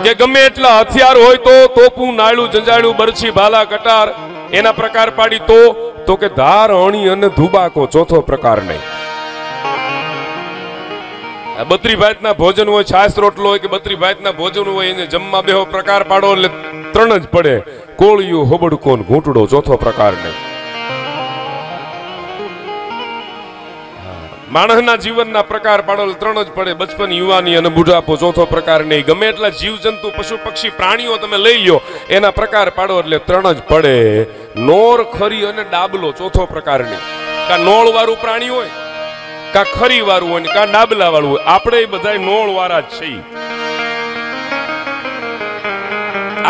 કે ગમે એટલા હથિયાર હોય તો તોપું નાળું જંજાળું બરછી ભાલા કટાર એના પ્રકાર પાડી તો કે ધાર અણી અને ધુબાકો ચોથો પ્રકાર નહીં. 32 ભાતના ભોજન હોય, છાસ રોટલો હોય કે 32 ભાતના ભોજન હોય, એને જમવા બેહો પ્રકાર પાડો એટલે 3 જ પડે. કોળિયું હોબડકો ને ઘૂંટડો ચોથો પ્રકાર નહીં. માણસના જીવનના પ્રકાર પાડો 3 જ પડે. બચપન, યુવાની અને બુઢાપો ચોથો પ્રકાર નહીં. ગમે એટલા જીવ જંતુ પશુ પક્ષી પ્રાણીઓ તમે લઈ લો એના પ્રકાર પાડો એટલે 3 જ પડે. નોર, ખરી અને ડાબલો ચોથો પ્રકાર નહીં. કા નોળ વાળું પ્રાણી હોય, કા ખરી વાળું હોય, કા ડાબલા વાળું હોય. આપણે બધા નોળ વાળા જ છીએ.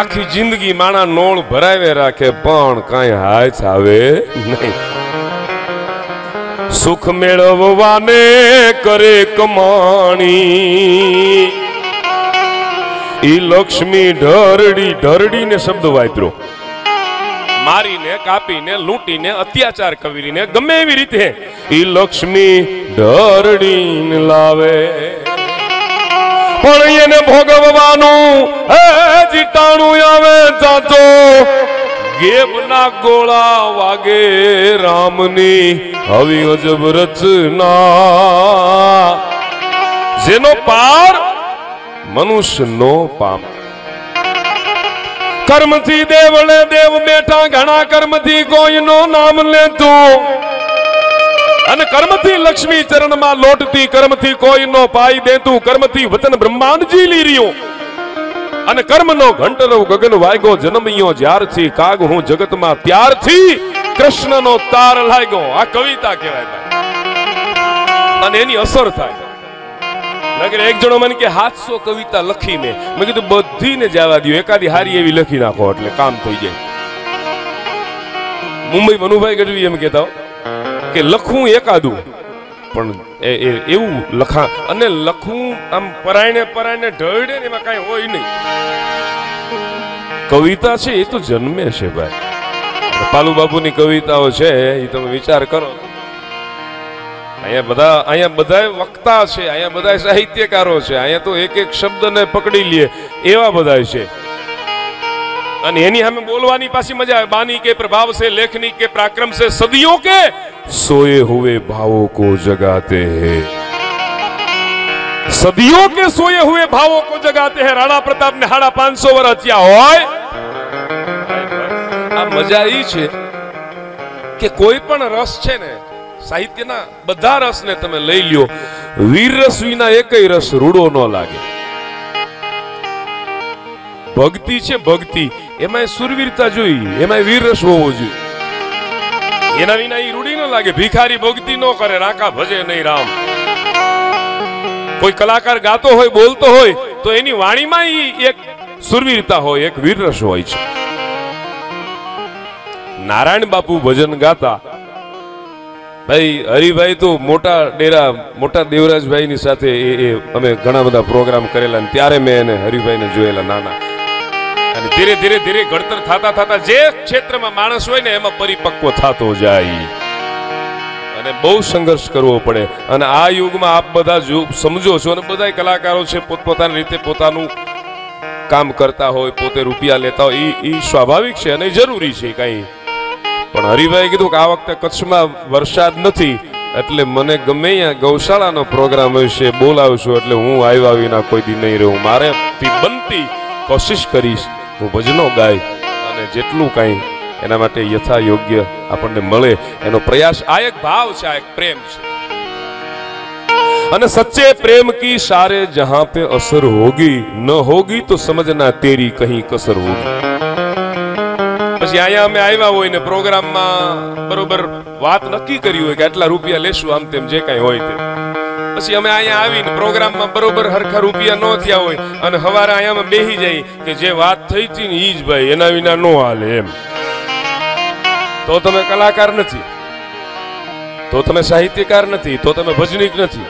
આખી જિંદગી માણા નોળ ભરાવે રાખે પણ કાંઈ હાથ આવે નહીં. સુખ મેળવવાને કરે કમાણી, ઈ લક્ષ્મી ઢરડીને શબ્દ વાપરો. મારીને, કાપીને, લૂંટીને, અત્યાચાર કરીને ગમે એવી રીતે ઈ લક્ષ્મી ઢરડીને લાવે. પણ એને ભોગવવાનું જીટાણું આવે જાતો ગેબના ગોળા વાગે. રામની હવી અજબ રચના, જેનો પાર મનુષ્યનો પામ. કર્મથી દેવળે દેવ બેઠા, ઘણા કર્મથી કોઈનો નામ લેતું, અને કર્મથી લક્ષ્મી ચરણમાં લોટતી, કર્મથી કોઈનો પાઈ દેતું, કર્મથી વચન બ્રહ્માંડ ઝીલી રહ્યું, અને કર્મનો ઘંટરવ ગગન વાગ્યો. જન્મ્યો જ્યારથી કાગ હું જગતમાં ત્યારથી કૃષ્ણનો તાર લાગ્યો. આ કવિતા કહેવાય અને એની અસર થાય. નગર એક જણો મને કે 700 કવિતા લખી મેં કીધું બધીને જવા દો, એકાદી હારી એવી લખી નાખો એટલે કામ થઈ જાય. મુંબઈ મનુભાઈ ગઢવી એમ કહેતા કે લખું એકાદું પણ એવું લખા, અને લખું આમ પરાયણે ઢળે ને એમાં કઈ હોય નહીં. કવિતા છે એ તો જન્મે છે ભાઈ. પાલુ બાપુની કવિતાઓ છે એ તમે વિચાર કરો. અહીંયા બધા વક્તા છે, અહીંયા બધા સાહિત્યકારો છે, અહીંયા તો એક એક શબ્દને પકડી લે એવા બધા છે. અને એની સામે બોલવાની પાછી મજા આવે. बानी के प्रभाव से, लेखनी के पराक्रम से सदियों के सोए हुए भावों को जगाते हैं. सदियों के सोए हुए भावों को जगाते हैं. राणा प्रताप ने 550 વર્ષ થયા હોય. આ મજા ઈ છે કે કોઈ પણ રસ છે ને સાહિત્યના, બધા રસને તમે લઈ લ્યો, વીર રસ વિના એકય રસ રૂડો ન લાગે. ભક્તિ છે, ભક્તિ એમાં સુરવીરતા જોઈએ, એમાં વીર રસ હોવો જોઈએ. એના વિના ઈ રૂડી ન લાગે. ભિખારી ભક્તિ ન કરે, રાકા ભજે નહીં રામ. કોઈ કલાકાર ગાતો હોય, બોલતો હોય તો એની વાણીમાં ઈ એક સુરવીરતા હોય, એક વીર રસ હોય છે. નારાયણ બાપુ ભજન ગાતા ભાઈ, હરિભાઈ તો મોટા ડેરા, મોટા દેવરાજભાઈ ની સાથે અમે ઘણા બધા પ્રોગ્રામ કરેલા, ત્યારે મેં એને હરિભાઈને જોયેલા નાના. અને ધીરે ધીરે ઘડતર થતા જે ક્ષેત્રમાં માણસ હોય ને એમાં પરિપક્વ થતો જાય, અને બહુ સંઘર્ષ કરવો પડે. અને આ યુગમાં આપ બધા સમજો છો, અને બધા કલાકારો છે પોતપોતાની રીતે પોતાનું કામ કરતા હોય, પોતે રૂપિયા લેતા હોય, એ સ્વાભાવિક છે અને જરૂરી છે કઈ. પણ હરિભાઈ કીધું કે આ વખતે કચ્છમાં વરસાદ નથી એટલે મને ગમે ત્યાં ગૌશાળાનો પ્રોગ્રામ હશે બોલાવશો એટલે હું આવ્યા વિના કોઈ દી નહીં રહું. મારે બનતી કોશિશ કરીશ હું ભજનો ગાય, અને જેટલું કાંઈ એના માટે યથા યોગ્ય આપણને મળે એનો પ્રયાસ. આ એક ભાવ છે, આ એક પ્રેમ છે. અને સચ્ચે પ્રેમ કી સારે જહાં पे असर होगी, न होगी तो समझना तेरी कहीं कसर होगी. પછી અહીંયા અમે આવ્યા હોય ને પ્રોગ્રામમાં બરોબર વાત નક્કી કરી હોય કે આટલા રૂપિયા લેશું આમ તેમ જે કઈ હોય તે, પછી અમે અહીંયા આવીને પ્રોગ્રામમાં બરોબર હરખા રૂપિયા ન થયા હોય અને હવારે અહીંયા બેહી જાય કે જે વાત થઈ હતી ને ઈ જ ભાઈ, એના વિના નો હાલે એમ, તો તમે કલાકાર નથી, તો તમે સાહિત્યકાર નથી, તો તમે ભજનીક નથી.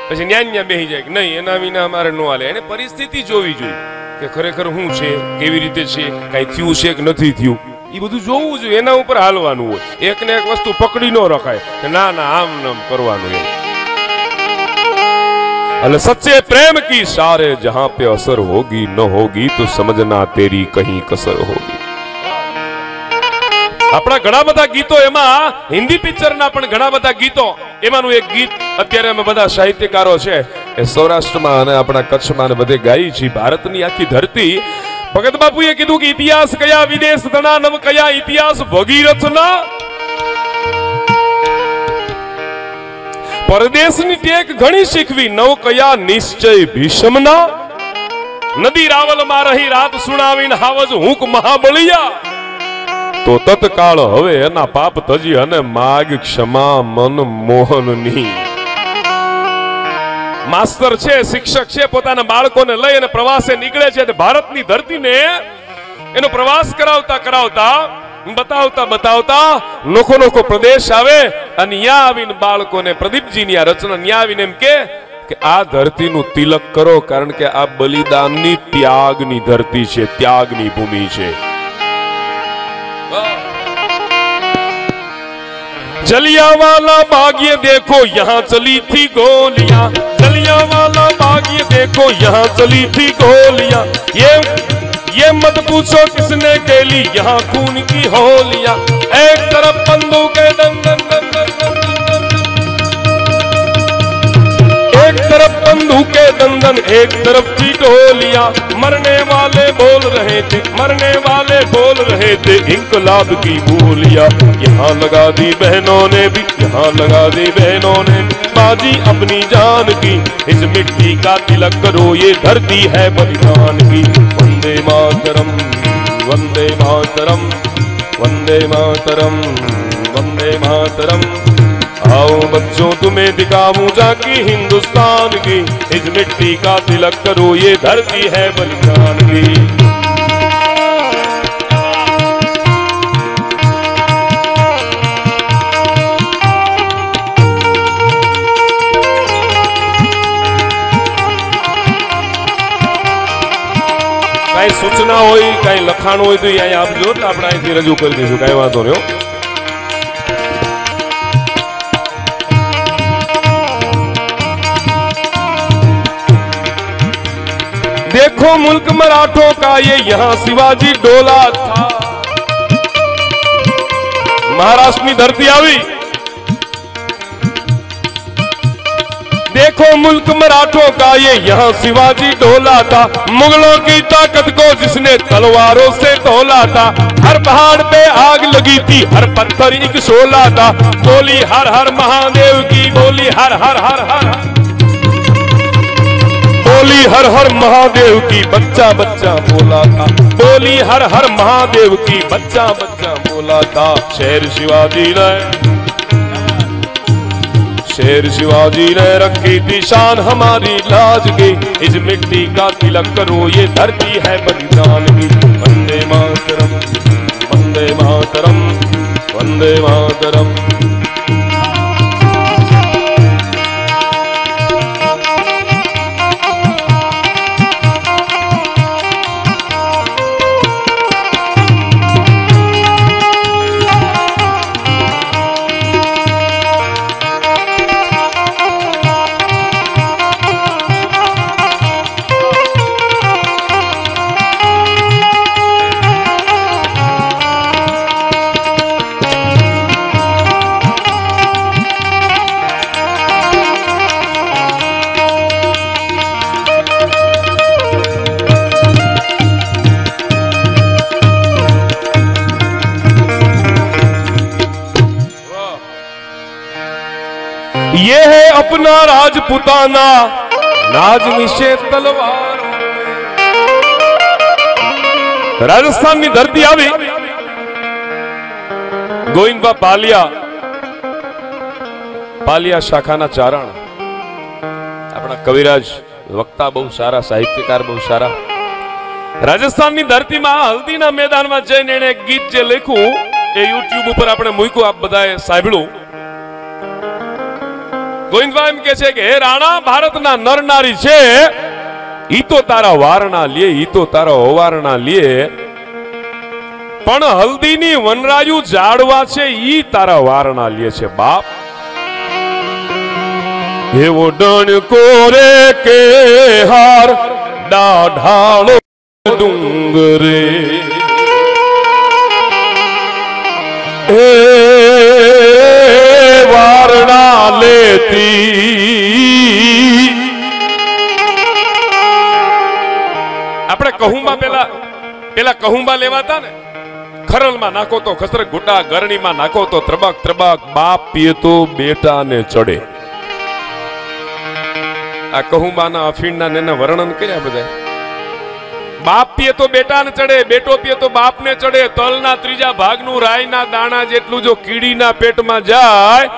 પછી ન્યા બેહી જાય કે નહીં એના વિના અમારે નો હાલે. એને પરિસ્થિતિ જોવી જોઈએ કે ખરેખર શું છે, કેવી રીતે છે, કઈ થયું છે કે નથી થયું, એ બધું જોવું જોઈએ. એના ઉપર હાલવાનું હોય. એક ને એક વસ્તુ પકડી ન રખાય કે ના ના આમ નામ કરવાનું એમ. अल सच्चे प्रेम की सारे जहां पे असर होगी न होगी तो समझना तेरी कहीं कसर होगी। આપણા ઘણા બધા ગીતો એમાં હિન્દી પિક્ચરના પણ ઘણા બધા ગીતો એમાંનું એક ગીત અત્યારે અમે બધા સાહિત્યકારો છે એ સૌરાષ્ટ્રમાં અને આપણા કચ્છમાં ને બધે ગાઈ છે। ભારતની આખી ધરતી ભગત બાપુએ કીધું કે ઇતિહાસ કયા વિદેશ તણા નવ કયા ઇતિહાસ ભગીરથના પરદેશની ટેક ઘણી શીખવી નવ કયા નિશ્ચય ભીષમના નદી રાવલમાં રહી રાત સુણાવીને હાવજ હુંક મહાબળિયા तो तत्काल हवे एना पाप तजी अने माग क्षमा मन मोहननी। मास्टर छे शिक्षक छे पोताना बाळकोने लई अने प्रवासे निकळे छे भारतनी धरतीने एनो प्रवास करावता करावता बतावता बतावता नोखो नोखो प्रदेश आवे अने न्या आवीने बाळकोने प्रदीपजीनी आ रचना न्या आवीने एम के आ धरतीनुं तिलक करो कारण के आ बलिदाननी त्यागनी धरती छे त्यागनी भूमि छे। जलियांवाला बाग ये देखो यहाँ चली थी गोलियां जलियांवाला बाग ये देखो यहाँ चली थी गोलियां ये मत पूछो किसने खेली यहाँ खून की होलियां। एक तरफ बंदूकें दन दन दन दन दन एक तरफ बंदूकें दन दन एक तरफ थी टोलियां। मरने वाले बोल रहे थे मरने वाले बोल रहे थे इंकलाब की बोलियां। यहाँ लगा दी बहनों ने भी यहाँ लगा दी बहनों ने बाजी अपनी जान की। इस मिट्टी का तिलक करो ये धरती है बलिदान की। वंदे मातरम वंदे मातरम वंदे मातरम वंदे मातरम। आओ बच्चों तुम्हें दिखाऊं झांकी हिंदुस्तान की। इस मिट्टी का तिलक करो ये धरती है बलिदान की। कई सूचना हो कई लखाण हो तो अहीं आपजो तो आपणे अहींथी रजू करी दईशुं कई वांधो नहीं। देखो मुल्क मराठों का ये यहाँ शिवाजी डोला था। महाराष्ट्र की धरती आई। देखो मुल्क मराठों का ये यहाँ शिवाजी डोला था। मुगलों की ताकत को जिसने तलवारों से तोला था। हर पहाड़ पे आग लगी थी हर पत्थर एक शोला था। बोली हर हर महादेव की बोली हर हर हर हर बोली हर हर महादेव की बच्चा बच्चा बोला था। बोली हर हर महादेव की बच्चा बच्चा बोला था। शेर शिवाजी ने रखी थी शान हमारी लाज की। इस मिट्टी का तिलक करो ये धरती है बलिदान की। वंदे मातरम वंदे मातरम वंदे मातरम। ये है अपना राजपुताना नाज निशे तलवार। राजस्थान की धरती आई। गोविंदबा पालिया शाखाना चारण अपना कविराज वक्ता बहु सारा साहित्यकार बहु सारा। राजस्थान की धरती में हल्दी ना मैदान में जईने एणे गीत जे लख्યું ए YouTube पर आपणे मूक्યું आप बधाए सांभळ्યું। गोविंदबा एम के छे के हे राणा भारत ना नर नारी छे ई तो तारा वारणा लिए ई तो तारा ओवारणा लिए पण हल्दीनी वनरायु जाड़वा छे ई तारा वारणा लिए छे बाप। એવો ડણકો રે કે હાર દાઢાળો ડુંગરે એ વારણા લેતી. આપણે કહુંબા પેલા કહુંબા લેવાતા ને, ખરલમાં નાખો તો ખસરક ઘૂંટા, ગરણીમાં નાખો તો ત્રબક ત્રબક, બાપ પીએ તો બેટા ને ચડે. આ કહુંબાના અફીણના ને વર્ણન કર્યા બધા. બાપ પીએ તો બેટા ને ચડે, બેટો પીએ તો બાપ ને ચડે. તલના ત્રીજા ભાગનું રાયના દાણા જેટલું જો કીડીના પેટમાં જાય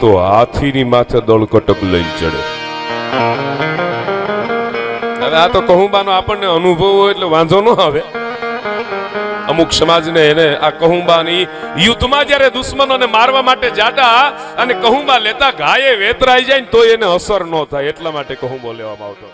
તો હાથીની માથે દળકટક લઈને ચડે. હવે આ તો કહુંબાનો આપણને અનુભવ હોય એટલે વાંધો ન આવે. અમુક સમાજને એને આ કહુંબાની યુદ્ધમાં જ્યારે દુશ્મનોને મારવા માટે જાતા અને કહુંબા લેતા ઘાયે વેતરાઈ જાય ને તો એને અસર ન થાય, એટલા માટે કહુંબો લેવામાં આવતો.